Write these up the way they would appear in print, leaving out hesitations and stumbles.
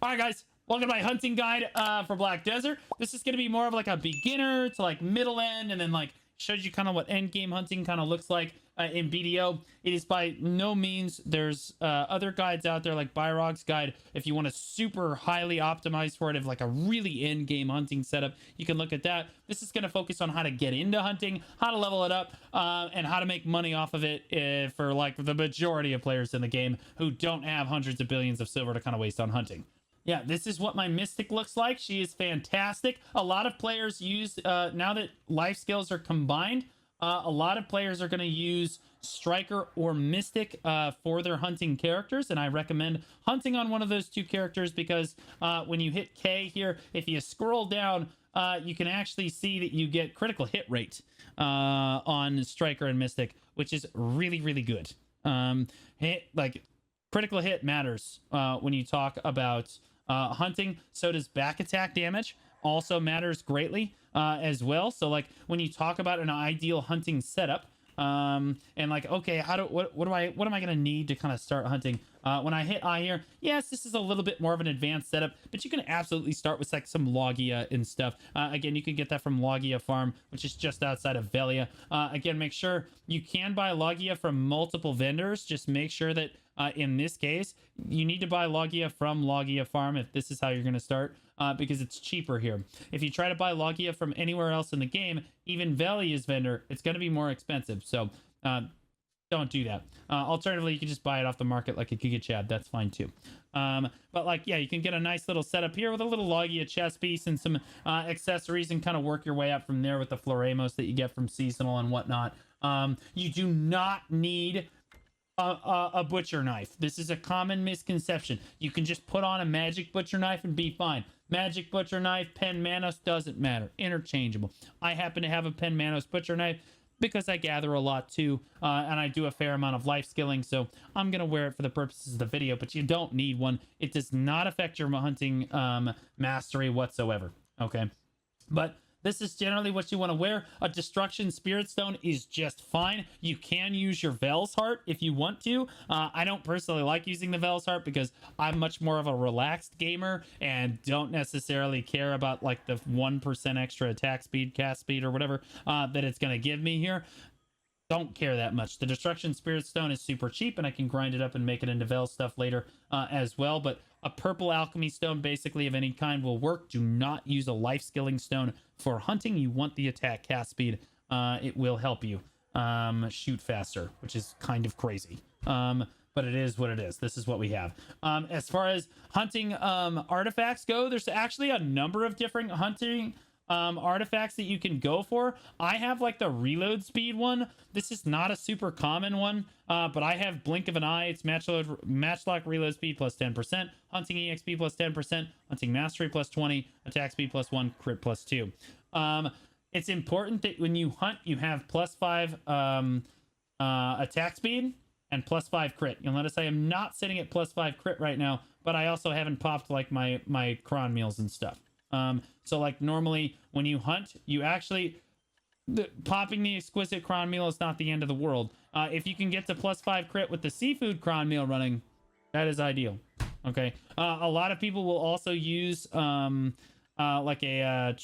All right, guys, welcome to my hunting guide for Black Desert. This is going to be more of like a beginner to like middle end, and then like shows you kind of what end game hunting kind of looks like in BDO. It is by no means, there's other guides out there like Byrog's guide. If you want to super highly optimize for it, of like a really end game hunting setup, you can look at that. This is going to focus on how to get into hunting, how to level it up, and how to make money off of it for like the majority of players in the game who don't have hundreds of billions of silver to kind of waste on hunting. Yeah, this is what my Mystic looks like. She is fantastic. A lot of players use, now that life skills are combined, a lot of players are going to use Striker or Mystic for their hunting characters, and I recommend hunting on one of those two characters because when you hit K here, if you scroll down, you can actually see that you get critical hit rate on Striker and Mystic, which is really, really good. Like, critical hit matters when you talk about hunting. So does back attack damage, also matters greatly as well. So like when you talk about an ideal hunting setup, and like, okay, what am I gonna need to kind of start hunting? When I hit I here, yes, this is a little bit more of an advanced setup, but you can absolutely start with like some Logia and stuff. Again, you can get that from Logia Farm, which is just outside of Velia. Again, make sure you can buy Logia from multiple vendors. Just make sure that in this case, you need to buy Logia from Logia Farm if this is how you're going to start, because it's cheaper here. If you try to buy Logia from anywhere else in the game, even Velia's vendor, it's going to be more expensive. So don't do that. Alternatively, you can just buy it off the market like a Giga Chad. That's fine too. But like, yeah, you can get a nice little setup here with a little Logia chest piece and some accessories, and kind of work your way up from there with the Floremos that you get from seasonal and whatnot. You do not need a butcher knife. This is a common misconception. You can just put on a magic butcher knife and be fine. Magic butcher knife, Pen Manos, doesn't matter. Interchangeable. I happen to have a Pen Manos butcher knife because I gather a lot too, and I do a fair amount of life skilling, so I'm gonna wear it for the purposes of the video, but you don't need one. It does not affect your hunting mastery whatsoever, okay? But this is generally what you want to wear. A Destruction Spirit Stone is just fine. You can use your Vel's Heart if you want to. I don't personally like using the Vel's Heart because I'm much more of a relaxed gamer and don't necessarily care about like the 1% extra attack speed, cast speed, or whatever that it's going to give me here. Don't care that much. The Destruction Spirit Stone is super cheap, and I can grind it up and make it into Vel stuff later as well. But a purple alchemy stone, basically of any kind, will work. Do not use a life skilling stone for hunting. You want the attack cast speed. It will help you shoot faster, which is kind of crazy. But it is what it is. This is what we have. As far as hunting artifacts go, there's actually a number of different hunting artifacts that you can go for. I have like the reload speed one. This is not a super common one, but I have Blink of an Eye. It's Matchlock reload speed plus 10%, hunting exp plus 10%, hunting mastery plus 20, attack speed plus 1, crit plus 2. It's important that when you hunt, you have plus 5 attack speed and plus 5 crit. You'll notice I am not sitting at plus 5 crit right now, but I also haven't popped like my cron meals and stuff. So like normally when you hunt, you actually popping the exquisite cron meal is not the end of the world. If you can get to plus 5 crit with the seafood cron meal running, that is ideal. Okay. A lot of people will also use like a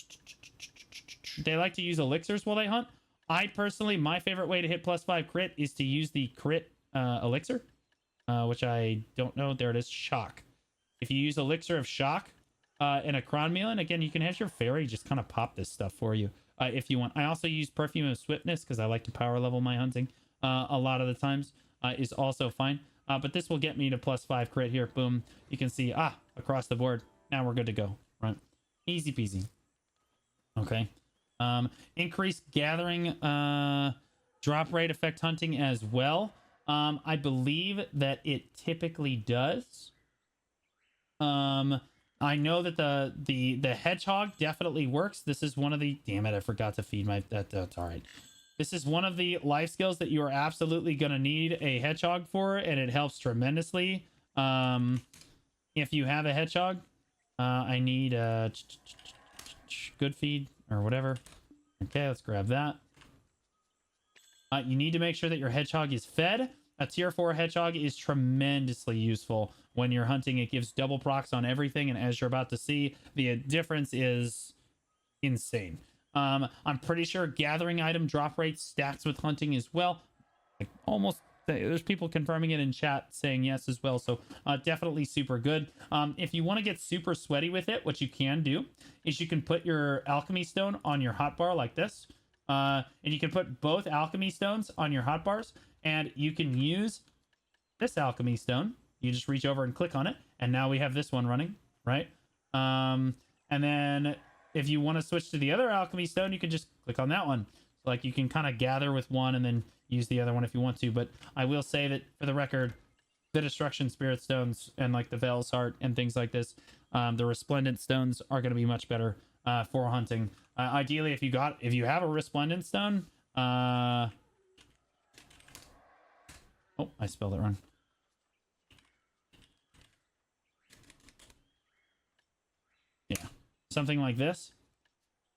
they like to use elixirs while they hunt. I personally, my favorite way to hit plus 5 crit is to use the crit elixir, which I don't know. There it is. Shock. If you use elixir of shock in a cron meal, and again, you can have your fairy just kind of pop this stuff for you if you want. I also use perfume of swiftness because I like to power level my hunting a lot of the times, is also fine. But this will get me to plus 5 crit here. Boom. You can see across the board. Now we're good to go. Right. Easy peasy. Okay. Increased gathering drop rate affect hunting as well. I believe that it typically does. I know that the hedgehog definitely works. This is one of the, damn it, I forgot to feed my, that's all right. This is one of the life skills that you are absolutely going to need a hedgehog for, and it helps tremendously. If you have a hedgehog, I need a good feed or whatever. Okay, let's grab that. You need to make sure that your hedgehog is fed. A tier 4 hedgehog is tremendously useful when you're hunting. It gives double procs on everything, and as you're about to see, the difference is insane. I'm pretty sure gathering item drop rate stacks with hunting as well. Like almost, there's people confirming it in chat saying yes as well, so definitely super good. If you want to get super sweaty with it, what you can do is you can put your alchemy stone on your hotbar like this, and you can put both alchemy stones on your hotbars, and you can use this alchemy stone. You just reach over and click on it, and now we have this one running, right? And then if you want to switch to the other alchemy stone, you can just click on that one. So like you can kind of gather with one and then use the other one if you want to. But I will say that for the record, the destruction spirit stones and like the Veil's Heart and things like this, the resplendent stones are going to be much better for hunting. Ideally, if you have a resplendent stone, oh, I spelled it wrong. Yeah, something like this.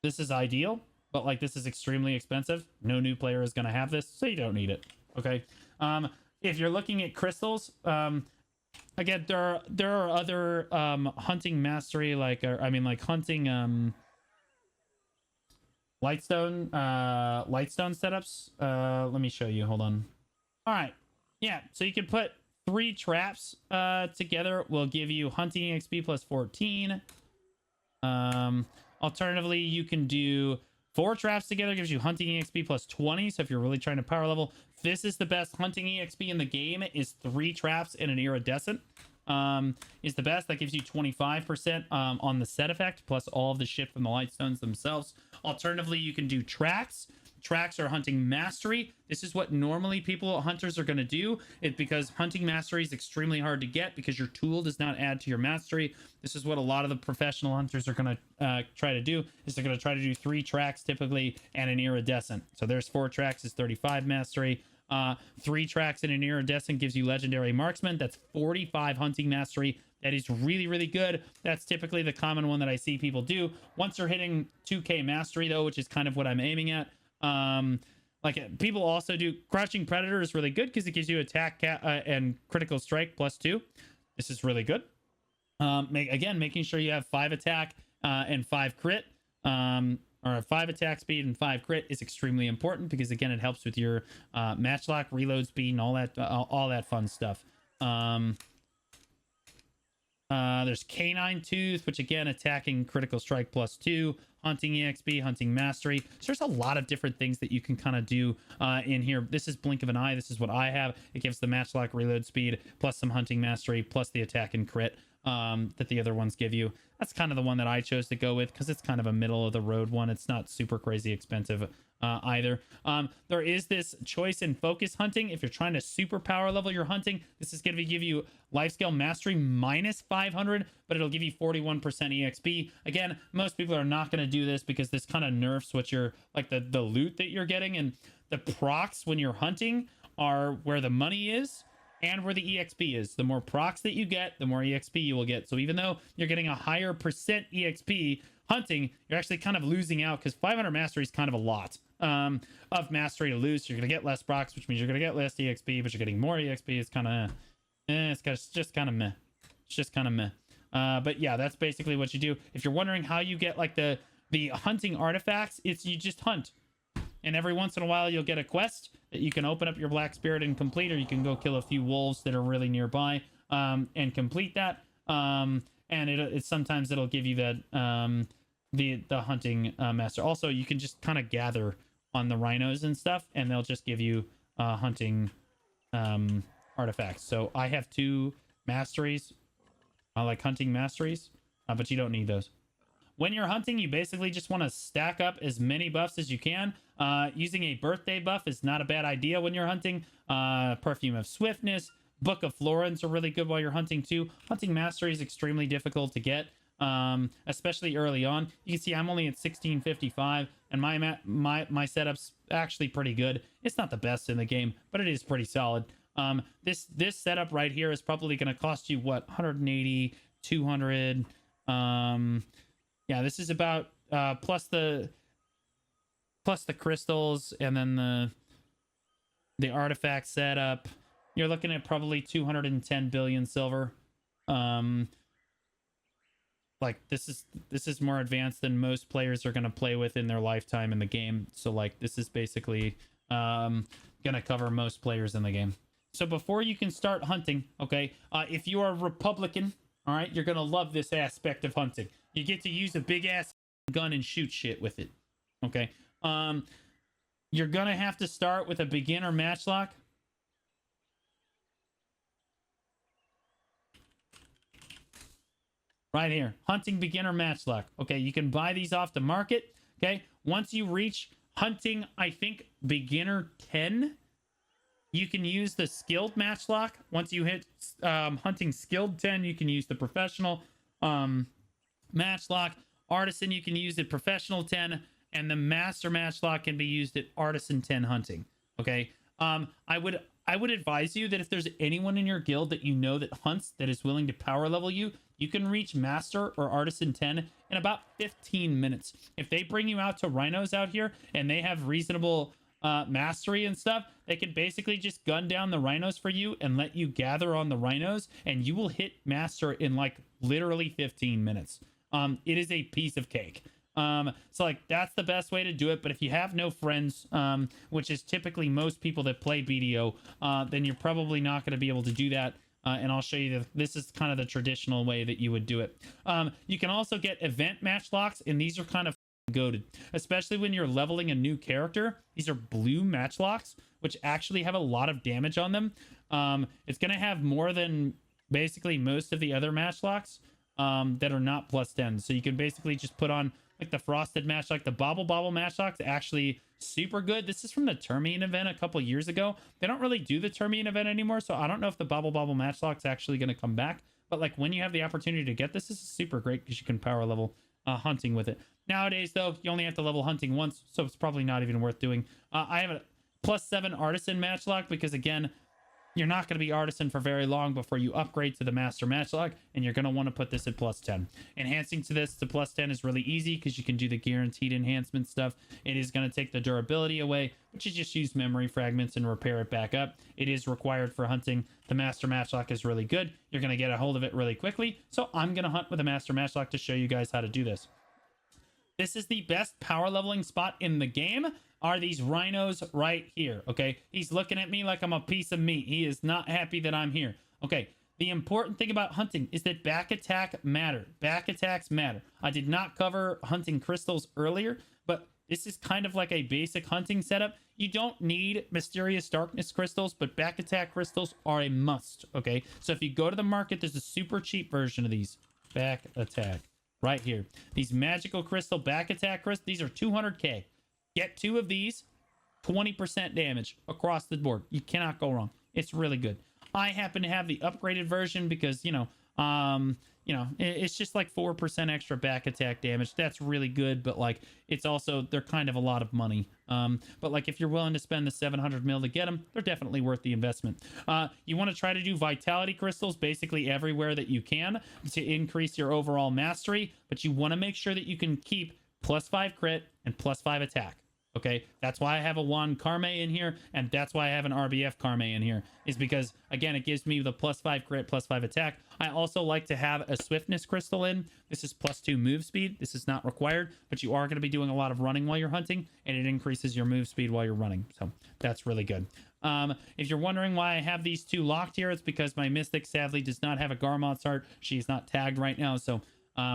This is ideal, but like this is extremely expensive. No new player is going to have this, so you don't need it. Okay. If you're looking at crystals, again, there are other hunting mastery, like hunting Lightstone setups. Let me show you. Hold on. All right. Yeah. So you can put 3 traps together. Will give you hunting XP plus 14. Alternatively, you can do 4 traps together, gives you hunting EXP plus 20. So if you're really trying to power level, this is the best hunting EXP in the game. Is 3 traps and an iridescent. Is the best. That gives you 25% on the set effect, plus all of the shit from the Lightstones themselves. Alternatively, you can do tracks. Tracks are hunting mastery. This is what normally hunters are going to do. It's because hunting mastery is extremely hard to get because your tool does not add to your mastery. This is what a lot of the professional hunters are going to try to do. Is they're going to try to do 3 tracks typically and an iridescent. So there's 4 tracks is 35 mastery. 3 tracks and an iridescent gives you legendary marksman. That's 45 hunting mastery. That is really, really good. That's typically the common one that I see people do. Once you're hitting 2k mastery though, which is kind of what I'm aiming at, like people also do crouching predator is really good because it gives you attack and critical strike plus 2. This is really good. Making sure you have 5 attack and 5 crit, or 5 attack speed and 5 crit is extremely important because again it helps with your matchlock, reload speed, and all that fun stuff. There's canine tooth, which again attacking critical strike plus 2, hunting exp, hunting mastery. So there's a lot of different things that you can kind of do in here. This is blink of an eye. This is what I have. It gives the matchlock, reload speed, plus some hunting mastery, plus the attack and crit that the other ones give you. That's kind of the one that I chose to go with because it's kind of a middle of the road one. It's not super crazy expensive either. There is this choice and focus hunting. If you're trying to super power level your hunting, this is going to give you life scale mastery minus 500, but it'll give you 41% exp. Again, most people are not going to do this because this kind of nerfs what you're like the loot that you're getting, and the procs when you're hunting are where the money is and where the exp is. The more procs that you get, the more exp you will get. So even though you're getting a higher percent exp hunting, you're actually kind of losing out because 500 mastery is kind of a lot of mastery to lose. You're gonna get less procs, which means you're gonna get less exp, but you're getting more exp. It's kind of it's just kind of meh. It's just kind of meh. But yeah, that's basically what you do. If you're wondering how you get like the hunting artifacts, it's you just hunt, and every once in a while you'll get a quest that you can open up your black spirit and complete, or you can go kill a few wolves that are really nearby and complete that. And sometimes it'll give you that the hunting master. Also, you can just kind of gather on the rhinos and stuff, and they'll just give you hunting artifacts. So I have 2 masteries, like hunting masteries, but you don't need those. When you're hunting, you basically just want to stack up as many buffs as you can. Using a birthday buff is not a bad idea when you're hunting. Perfume of Swiftness, Book of Florence are really good while you're hunting too. Hunting mastery is extremely difficult to get, especially early on. You can see I'm only at 1655, and my setup's actually pretty good. It's not the best in the game, but it is pretty solid. This setup right here is probably going to cost you what, 180, 200. Yeah, this is about plus the crystals and then the artifact setup. you're looking at probably 210 billion silver. Like this is more advanced than most players are going to play with in their lifetime in the game. So like this is basically going to cover most players in the game. So before you can start hunting, okay, if you are a Republican, all right, you're going to love this aspect of hunting. You get to use a big ass gun and shoot shit with it. Okay. You're going to have to start with a beginner matchlock. Right here, hunting beginner matchlock. Okay, you can buy these off the market. Okay, once you reach hunting, I think beginner 10, you can use the skilled matchlock. Once you hit hunting skilled 10, you can use the professional matchlock. Artisan, you can use it professional 10, and the master matchlock can be used at artisan 10 hunting. Okay, I would advise you that if there's anyone in your guild that you know that hunts that is willing to power level you, you can reach master or artisan 10 in about 15 minutes. If they bring you out to Rhinos out here and they have reasonable mastery and stuff, they can basically just gun down the Rhinos for you and let you gather on the Rhinos, and you will hit master in like literally 15 minutes. It is a piece of cake. So like that's the best way to do it. But if you have no friends, which is typically most people that play BDO, then you're probably not going to be able to do that. And I'll show you this is kind of the traditional way that you would do it. You can also get event matchlocks, and these are kind of goated, especially when you're leveling a new character. These are blue matchlocks, which actually have a lot of damage on them. It's going to have more than basically most of the other matchlocks that are not plus 10. So you can basically just put on like the frosted matchlock. The bobble matchlock's actually super good. This is from the Termian event a couple years ago. They don't really do the Termian event anymore, so I don't know if the bobble matchlock's actually going to come back. But like when you have the opportunity to get this is super great because you can power level hunting with it. Nowadays though, you only have to level hunting once, so it's probably not even worth doing. I have a +7 artisan matchlock because again, you're not going to be artisan for very long before you upgrade to the master matchlock, and you're going to want to put this at +10. Enhancing to this to +10 is really easy because you can do the guaranteed enhancement stuff. It is going to take the durability away, but you just use memory fragments and repair it back up. It is required for hunting. The master matchlock is really good. You're going to get a hold of it really quickly. So I'm going to hunt with a master matchlock to show you guys how to do this. This is the best power leveling spot in the game. Are these Rhinos right here. Okay, he's looking at me like I'm a piece of meat. He is not happy that I'm here. Okay, the important thing about hunting is that back attack matter. Back attacks matter. I did not cover hunting crystals earlier, but this is kind of like a basic hunting setup. You don't need mysterious darkness crystals, but back attack crystals are a must. Okay, so if you go to the market, there's a super cheap version of these back attack right here. These magical crystal back attack crystals, these are 200k. Get 2 of these, 20% damage across the board. You cannot go wrong. It's really good. I happen to have the upgraded version because, it's just like 4% extra back attack damage. That's really good, but like it's also, they're kind of a lot of money. But like if you're willing to spend the 700 mil to get them, they're definitely worth the investment. You want to try to do vitality crystals basically everywhere that you can to increase your overall mastery, but you want to make sure that you can keep +5 crit and +5 attack. Okay, that's why I have a wand Karma in here, and that's why I have an RBF Karma in here, is because, again, it gives me the +5 crit, +5 attack. I also like to have a swiftness crystal in. This is +2 move speed. This is not required, but you are going to be doing a lot of running while you're hunting, and it increases your move speed while you're running, so that's really good. If you're wondering why I have these 2 locked here, it's because my Mystic sadly does not have a Garmot's Heart. She's not tagged right now, so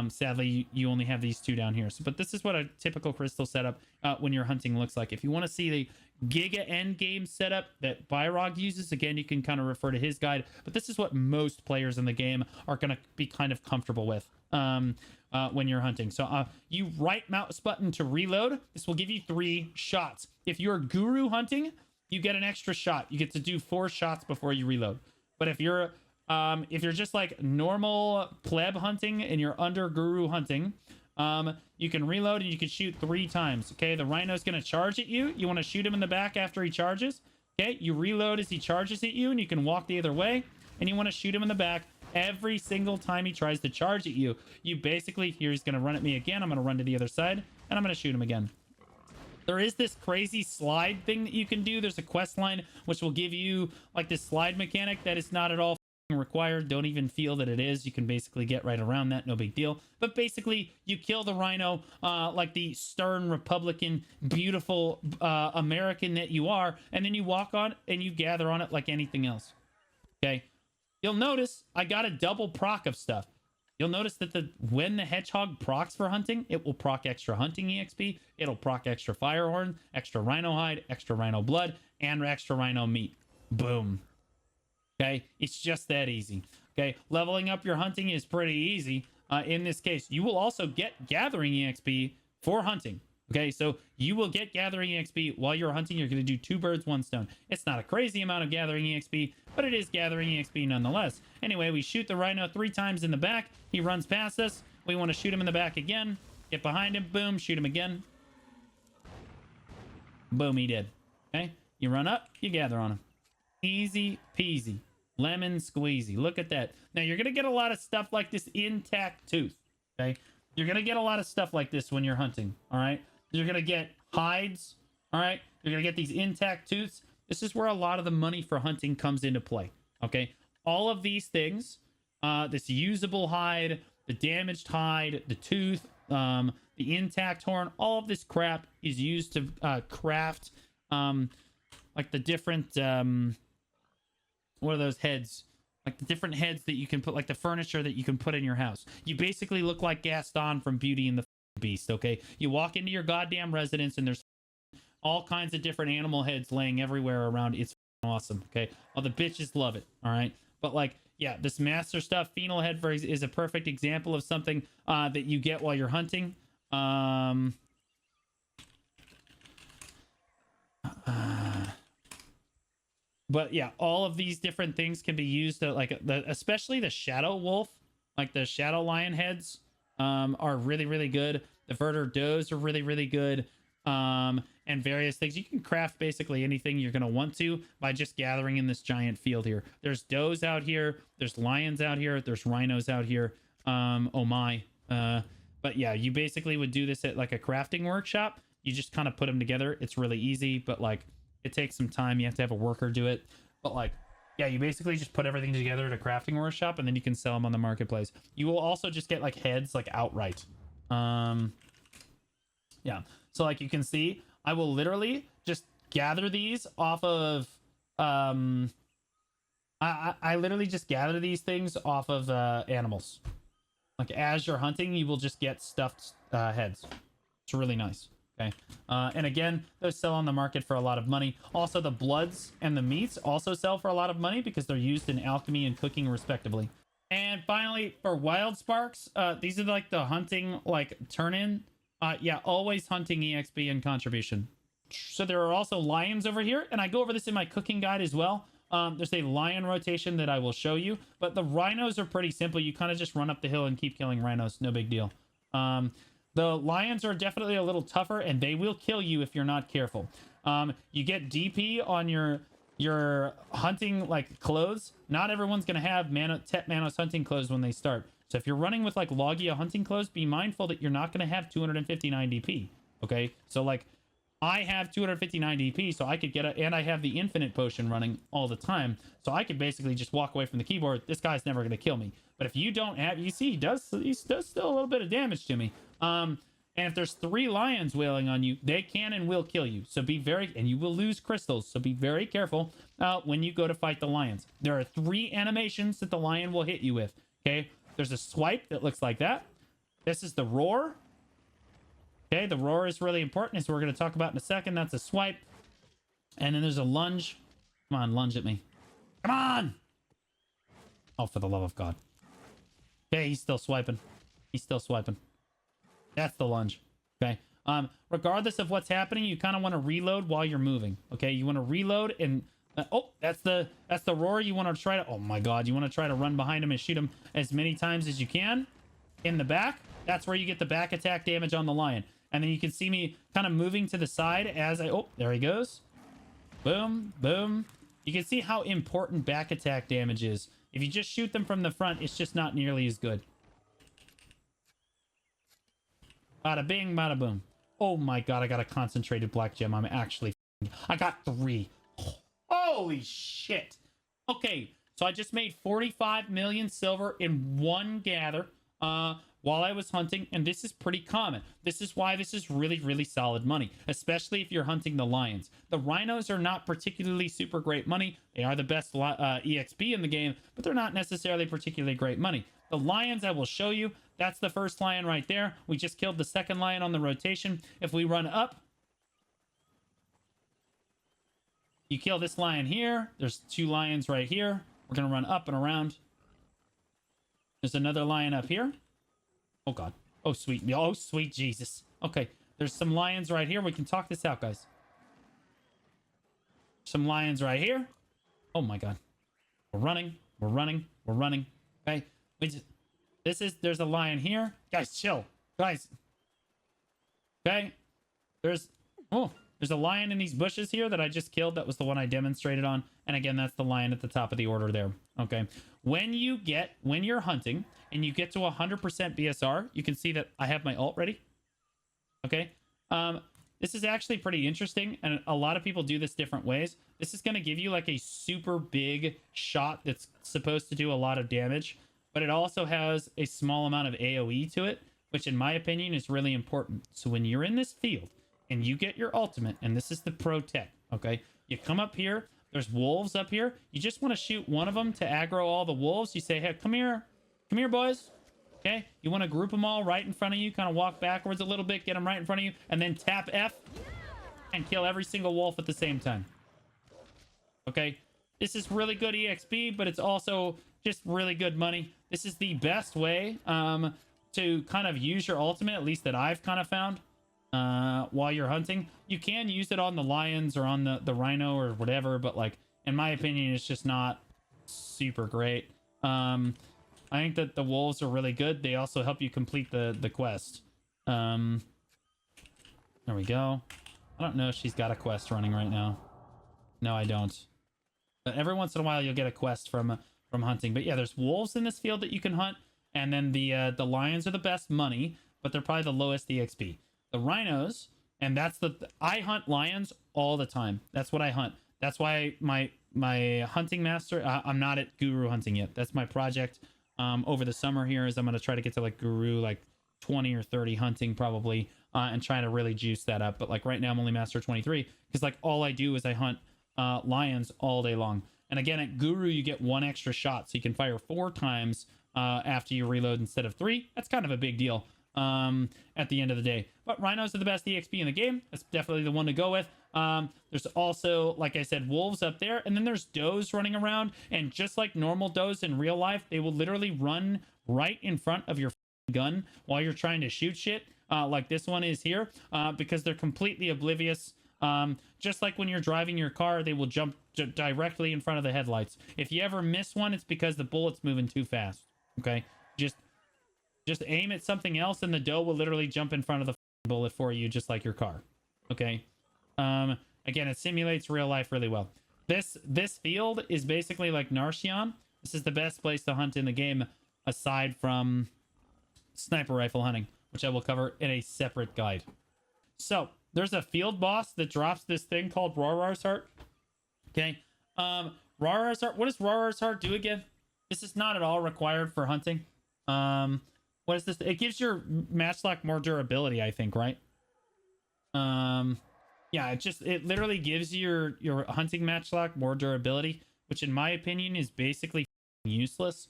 sadly you only have these 2 down here. So, but this is what a typical crystal setup when you're hunting looks like. If you want to see the Giga end game setup that Byrog uses, again, you can kind of refer to his guide, but this is what most players in the game are going to be kind of comfortable with when you're hunting. So you right mouse button to reload. This will give you 3 shots. If you're guru hunting, you get an extra shot. You get to do 4 shots before you reload. But if you're just like normal pleb hunting and you're under guru hunting, you can reload and you can shoot 3 times. Okay, the Rhino's going to charge at you. You want to shoot him in the back after he charges. Okay, you reload as he charges at you, and you can walk the other way, and you want to shoot him in the back every single time he tries to charge at you. You basically, here he's going to run at me again. I'm going to run to the other side, and I'm going to shoot him again. There is this crazy slide thing that you can do. There's a quest line which will give you like this slide mechanic that is not at all required. Don't even feel that it is. You can basically get right around that. No big deal. But basically, you kill the rhino like the stern Republican, beautiful American that you are, and then you walk on and you gather on it like anything else. Okay? You'll notice I got a double proc of stuff. You'll notice that when the hedgehog procs for hunting, it will proc extra hunting EXP, it'll proc extra fire horn, extra rhino hide, extra rhino blood, and extra rhino meat. Boom. Okay, it's just that easy. Okay, leveling up your hunting is pretty easy. In this case, you will also get gathering EXP for hunting. Okay, so you will get gathering EXP while you're hunting. You're going to do 2 birds, 1 stone. It's not a crazy amount of gathering EXP, but it is gathering EXP nonetheless. Anyway, we shoot the rhino 3 times in the back. He runs past us. We want to shoot him in the back again. Get behind him. Boom. Shoot him again. Boom. He did. Okay, you run up. You gather on him. Easy peasy. Lemon squeezy. Look at that. Now, you're going to get a lot of stuff like this intact tooth. Okay, you're going to get a lot of stuff like this when you're hunting. All right. You're going to get hides, all right? You're going to get these intact tooths. This is where a lot of the money for hunting comes into play, okay? All of these things, this usable hide, the damaged hide, the tooth, the intact horn, all of this crap is used to craft, like the different, what are those heads? Like the different heads that you can put, like the furniture that you can put in your house. You basically look like Gaston from Beauty and the Beast. Okay, you walk into your goddamn residence and there's all kinds of different animal heads laying everywhere around. It's awesome. Okay, all the bitches love it. All right, but like, yeah, this master stuff, phenol head is a perfect example of something that you get while you're hunting. But yeah, all of these different things can be used to, like, especially the shadow wolf, like the shadow lion heads. Are really, really good. The Verter does are really, really good. And various things. You can craft basically anything you're going to want to by just gathering in this giant field here. There's does out here. There's lions out here. There's rhinos out here. Oh my. But yeah, you basically would do this at like a crafting workshop. You just kind of put them together. It's really easy, but like it takes some time. You have to have a worker do it. But like, yeah, you basically just put everything together at a crafting workshop and then you can sell them on the marketplace. You will also just get like heads like outright. Yeah. So like you can see, I will literally just gather these off of I literally just gather these things off of animals. Like as you're hunting, you will just get stuffed heads. It's really nice. Okay, and again, those sell on the market for a lot of money. Also, the bloods and the meats also sell for a lot of money because they're used in alchemy and cooking respectively. And finally, for Wildsparks, these are like the hunting like turn-in. Yeah, always hunting EXP and contribution. So there are also lions over here, and I go over this in my cooking guide as well. There's a lion rotation that I will show you, but the rhinos are pretty simple. You kind of just run up the hill and keep killing rhinos. No big deal. The lions are definitely a little tougher, and they will kill you if you're not careful. You get DP on your hunting like clothes. Not everyone's gonna have Tet Manos hunting clothes when they start. So if you're running with like Logia hunting clothes, be mindful that you're not gonna have 259 DP. Okay, so like I have 259 DP, so I could get and I have the infinite potion running all the time, so I could basically just walk away from the keyboard. This guy's never gonna kill me. But if you don't have, you see, he does still a little bit of damage to me. And if there's 3 lions wailing on you, they can and will kill you. So be very, and you will lose crystals. So be very careful when you go to fight the lions. There are 3 animations that the lion will hit you with. Okay, there's a swipe that looks like that. This is the roar. Okay, the roar is really important, as we're going to talk about in a second. That's a swipe. And then there's a lunge. Come on, lunge at me. Come on! Oh, for the love of God. Okay, he's still swiping. He's still swiping. That's the lunge. Okay. Regardless of what's happening, you kind of want to reload while you're moving. Okay, you want to reload and oh, that's the roar. You want to try to, oh my God, you want to try to run behind him and shoot him as many times as you can in the back. That's where you get the back attack damage on the lion. And then you can see me kind of moving to the side as I, oh, there he goes. Boom, boom. You can see how important back attack damage is. If you just shoot them from the front, it's just not nearly as good. Bada bing, bada boom. Oh my god, I got a concentrated black gem. I'm actually... I got 3. Holy shit. Okay, so I just made 45 million silver in one gather while I was hunting, and this is pretty common. This is why this is really, really solid money, especially if you're hunting the lions. The rhinos are not particularly super great money. They are the best EXP in the game, but they're not necessarily particularly great money. The lions, I will show you. That's the first lion right there. We just killed the second lion on the rotation. If we run up, you kill this lion here. There's 2 lions right here. We're going to run up and around. There's another lion up here. Oh, God. Oh, sweet. Oh, sweet Jesus. Okay. There's some lions right here. We can talk this out, guys. Some lions right here. Oh, my God. We're running. We're running. We're running. Okay. There's a lion here. Guys, chill. Guys. Okay. There's a lion in these bushes here that I just killed. That was the one I demonstrated on. And again, that's the lion at the top of the order there. Okay. When you're hunting and you get to 100% BSR, you can see that I have my ult ready. Okay. This is actually pretty interesting. And a lot of people do this different ways. This is going to give you like a super big shot that's supposed to do a lot of damage, but it also has a small amount of AoE to it, which in my opinion is really important. So when you're in this field and you get your ultimate, and this is the pro tech, okay? You come up here, there's wolves up here. You just want to shoot one of them to aggro all the wolves. You say, hey, come here, boys. Okay, you want to group them all right in front of you, kind of walk backwards a little bit, get them right in front of you, and then tap F and kill every single wolf at the same time. Okay, this is really good EXP, but it's also just really good money. This is the best way to kind of use your ultimate, at least that I've kind of found while you're hunting. You can use it on the lions or on the rhino or whatever, but like in my opinion, it's just not super great. I think that the wolves are really good. They also help you complete the quest. There we go. I don't know if she's got a quest running right now. No, I don't. But every once in a while, you'll get a quest from hunting. But yeah, there's wolves in this field that you can hunt, and then the lions are the best money, but they're probably the lowest EXP. The rhinos, and that's I hunt lions all the time. That's what I hunt. That's why my hunting master. I'm not at guru hunting yet. That's my project. Over the summer here is I'm going to try to get to like guru like 20 or 30 hunting probably and try to really juice that up. But like right now I'm only master 23 because like all I do is I hunt lions all day long. And again at guru you get 1 extra shot, so you can fire 4 times after you reload instead of 3. That's kind of a big deal at the end of the day. But rhinos are the best EXP in the game. That's definitely the one to go with. There's also, like I said, wolves up there, and then there's does running around, and just like normal does in real life, they will literally run right in front of your gun while you're trying to shoot shit, like this one is here, because they're completely oblivious. Just like when you're driving your car, they will jump directly in front of the headlights. If you ever miss one, it's because the bullet's moving too fast. Okay, just aim at something else and the doe will literally jump in front of the bullet for you, just like your car. Okay. Again, it simulates real life really well. This field is basically like Narcion. This is the best place to hunt in the game aside from sniper rifle hunting, which I will cover in a separate guide. So there's a field boss that drops this thing called Rawr-Rawr's Heart. Okay. Rawr-Rawr's Heart. What does Rawr-Rawr's Heart do again? This is not at all required for hunting. What is this? It gives your Matchlock more durability, I think, right? Yeah, it literally gives your hunting Matchlock more durability, which in my opinion is basically useless,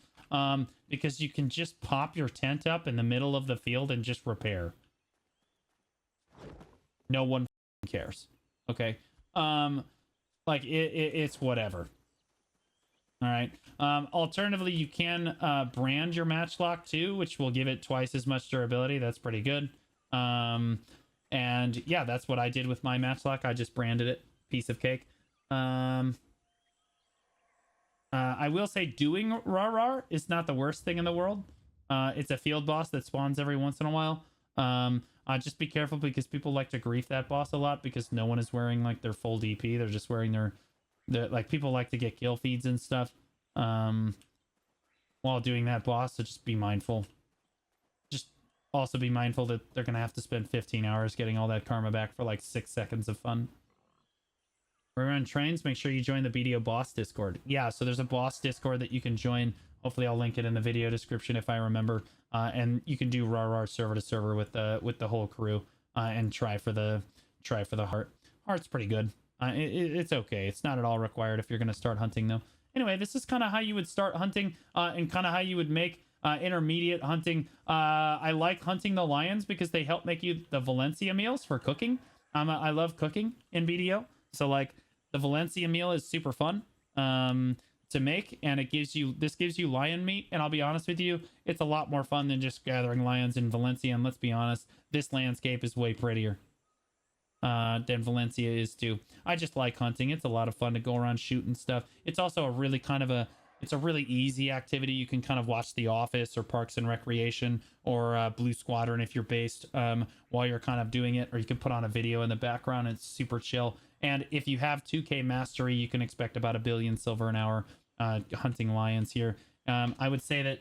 because you can just pop your tent up in the middle of the field and just repair. No one cares. Okay. Like it's whatever. All right. Alternatively, you can brand your Matchlock too, which will give it twice as much durability. That's pretty good. And yeah, that's what I did with my Matchlock. I just branded it. Piece of cake. I will say doing Rawr-Rawr is not the worst thing in the world. It's a field boss that spawns every once in a while. Just be careful because people like to grief that boss a lot because no one is wearing like their full DP. They're just wearing their like people like to get kill feeds and stuff while doing that boss. So just be mindful. also be mindful that they're going to have to spend 15 hours getting all that karma back for like 6 seconds of fun. We're on trains. Make sure you join the BDO boss Discord. Yeah, so there's a boss Discord that you can join. Hopefully I'll link it in the video description if I remember. And you can do Rawr-Rawr server to server with the whole crew and try for the heart. Heart's pretty good. It's okay. It's not at all required if you're going to start hunting though. Anyway, this is kind of how you would start hunting and kind of how you would make intermediate hunting. I like hunting the lions because they help make you the Valencia meals for cooking. I love cooking in BDO. So like the Valencia meal is super fun to make, and this gives you lion meat. And I'll be honest with you, it's a lot more fun than just gathering lions in Valencia. And let's be honest, this landscape is way prettier than Valencia is too. I just like hunting. It's a lot of fun to go around shooting stuff. It's also a really it's a really easy activity. You can kind of watch The Office or Parks and Recreation or Blue Squadron if you're based while you're kind of doing it, or you can put on a video in the background. It's super chill. And if you have 2K mastery, you can expect about 1 billion silver an hour hunting lions here. I would say that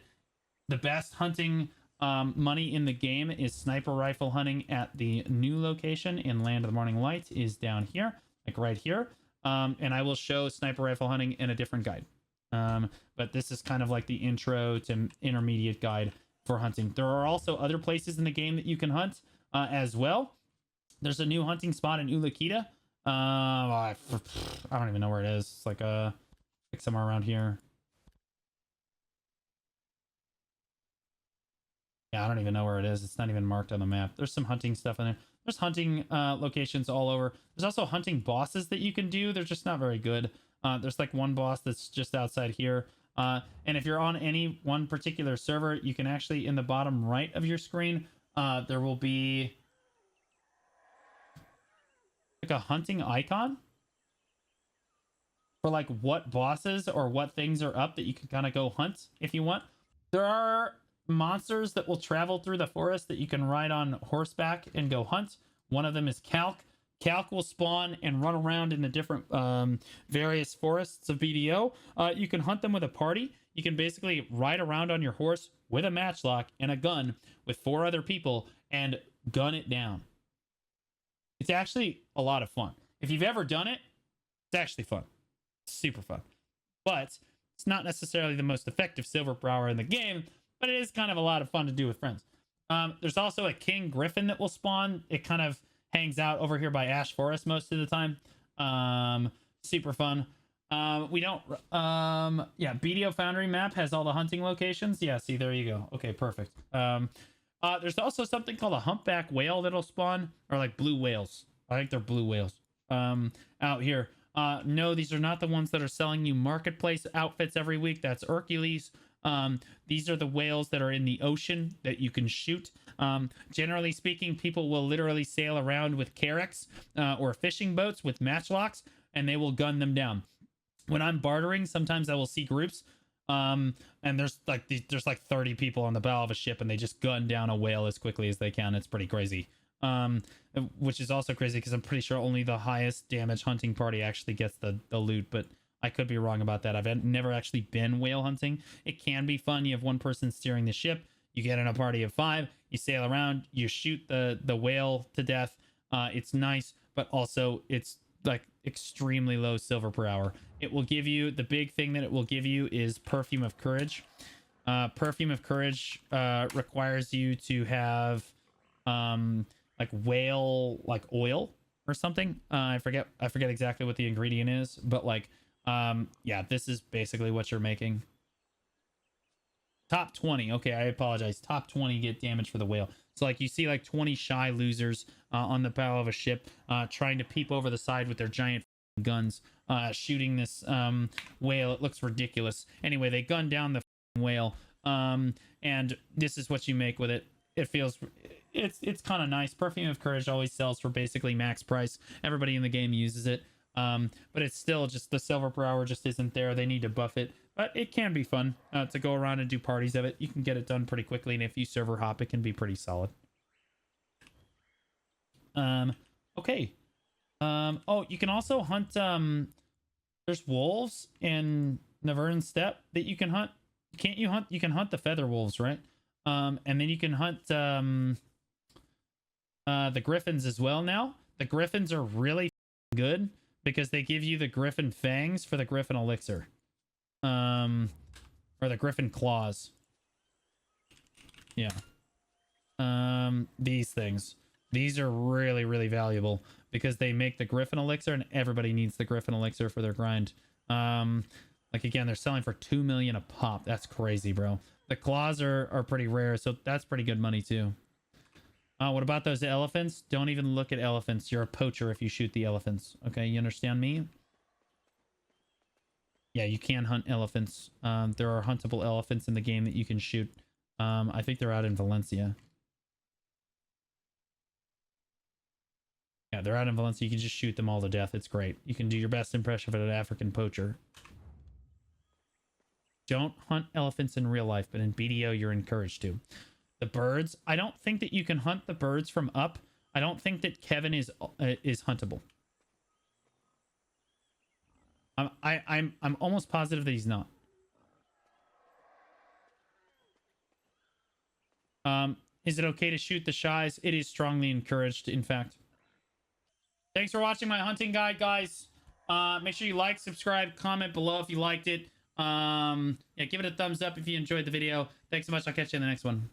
the best hunting money in the game is sniper rifle hunting at the new location in Land of the Morning Light is down here, like right here. And I will show sniper rifle hunting in a different guide. But this is kind of like the intro to intermediate guide for hunting. There are also other places in the game that you can hunt as well. There's a new hunting spot in Ulakita. I don't even know where it is. It's like somewhere around here. Yeah, I don't even know where it is. It's not even marked on the map. There's some hunting stuff in there. There's hunting locations all over. There's also hunting bosses that you can do. They're just not very good. There's like one boss that's just outside here. And if you're on any one particular server, you can actually, in the bottom right of your screen, there will be like a hunting icon for like what bosses or what things are up that you can kind of go hunt if you want. There are monsters that will travel through the forest that you can ride on horseback and go hunt. One of them is Calc. Calc will spawn and run around in the different various forests of BDO. You can hunt them with a party. You can basically ride around on your horse with a matchlock and a gun with 4 other people and gun it down. It's actually a lot of fun. If you've ever done it, it's actually fun. It's super fun. But it's not necessarily the most effective silver per hour in the game, but it is kind of a lot of fun to do with friends. There's also a king griffin that will spawn. It kind of hangs out over here by Ash Forest most of the time. Super fun. BDO Foundry map has all the hunting locations. Yeah, see, there you go. Okay, perfect. There's also something called a humpback whale that'll spawn, or like blue whales. I think they're blue whales out here. No, these are not the ones that are selling you marketplace outfits every week. That's Hercules. These are the whales that are in the ocean that you can shoot. Generally speaking, people will literally sail around with carracks or fishing boats with matchlocks, and they will gun them down. When I'm bartering, sometimes I will see groups and there's like 30 people on the bow of a ship, and they just gun down a whale as quickly as they can. It's pretty crazy. Which is also crazy because I'm pretty sure only the highest damage hunting party actually gets the loot, but I could be wrong about that. I've never actually been whale hunting. It can be fun. You have one person steering the ship. You get in a party of 5. You sail around. You shoot the whale to death. It's nice, but also it's like extremely low silver per hour. It will give you, the big thing that it will give you is Perfume of Courage. Perfume of Courage requires you to have like whale like oil or something. I forget exactly what the ingredient is, but like yeah, this is basically what you're making. Top 20. Okay, I apologize. Top 20 get damage for the whale. So like you see like 20 shy losers on the bow of a ship trying to peep over the side with their giant guns shooting this whale. It looks ridiculous. Anyway, they gun down the whale and this is what you make with it. It feels, it's kind of nice. Perfume of Courage always sells for basically max price. Everybody in the game uses it. But it's still just the silver per hour just isn't there. They need to buff it, but it can be fun to go around and do parties of it. You can get it done pretty quickly, and if you server hop, it can be pretty solid. Okay. Oh, you can also hunt. There's wolves in Navern Steppe that you can hunt. Can't you hunt? You can hunt the feather wolves, right? And then you can hunt the griffins as well now. The griffins are really good because they give you the griffin fangs for the griffin elixir. Or the griffin claws. Yeah. These things. These are really, really valuable because they make the griffin elixir, and everybody needs the griffin elixir for their grind. Like again, they're selling for 2 million a pop. That's crazy, bro. The claws are pretty rare, so that's pretty good money too. What about those elephants? Don't even look at elephants. You're a poacher if you shoot the elephants. Okay, you understand me? Yeah, you can hunt elephants. There are huntable elephants in the game that you can shoot. I think they're out in Valencia. Yeah, they're out in Valencia. You can just shoot them all to death. It's great. You can do your best impression of an African poacher. Don't hunt elephants in real life, but in BDO, you're encouraged to. The birds, I don't think that you can hunt the birds from up. I don't think that Kevin is huntable. I'm almost positive that he's not. Is it okay to shoot the shies? It is strongly encouraged, in fact. Thanks for watching my hunting guide, guys. Make sure you like, subscribe, comment below if you liked it. Yeah, give it a thumbs up if you enjoyed the video. Thanks so much. I'll catch you in the next one.